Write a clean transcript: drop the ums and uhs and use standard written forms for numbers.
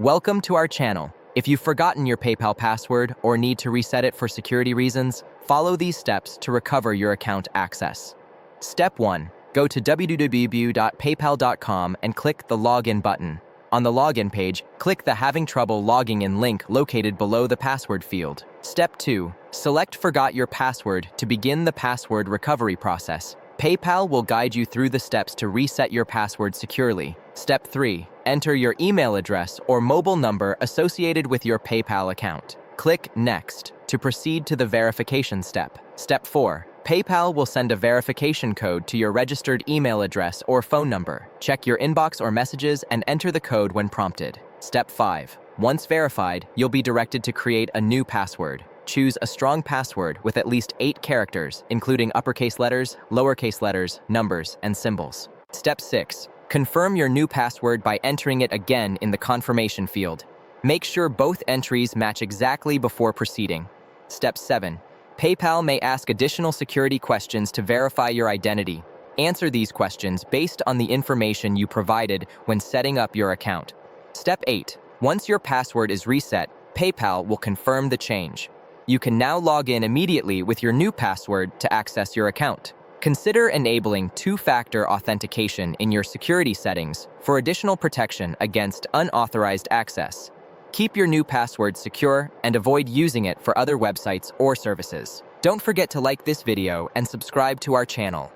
Welcome to our channel. If you've forgotten your PayPal password or need to reset it for security reasons, follow these steps to recover your account access. Step 1. Go to www.paypal.com and click the Login button. On the Login page, click the Having Trouble Logging In link located below the password field. Step 2. Select Forgot Your Password to begin the password recovery process. PayPal will guide you through the steps to reset your password securely. Step 3. Enter your email address or mobile number associated with your PayPal account. Click Next to proceed to the verification step. Step 4. PayPal will send a verification code to your registered email address or phone number. Check your inbox or messages and enter the code when prompted. Step 5. Once verified, you'll be directed to create a new password. Choose a strong password with at least 8 characters, including uppercase letters, lowercase letters, numbers, and symbols. Step 6. Confirm your new password by entering it again in the confirmation field. Make sure both entries match exactly before proceeding. Step 7. PayPal may ask additional security questions to verify your identity. Answer these questions based on the information you provided when setting up your account. Step 8. Once your password is reset, PayPal will confirm the change. You can now log in immediately with your new password to access your account. Consider enabling two-factor authentication in your security settings for additional protection against unauthorized access. Keep your new password secure and avoid using it for other websites or services. Don't forget to like this video and subscribe to our channel.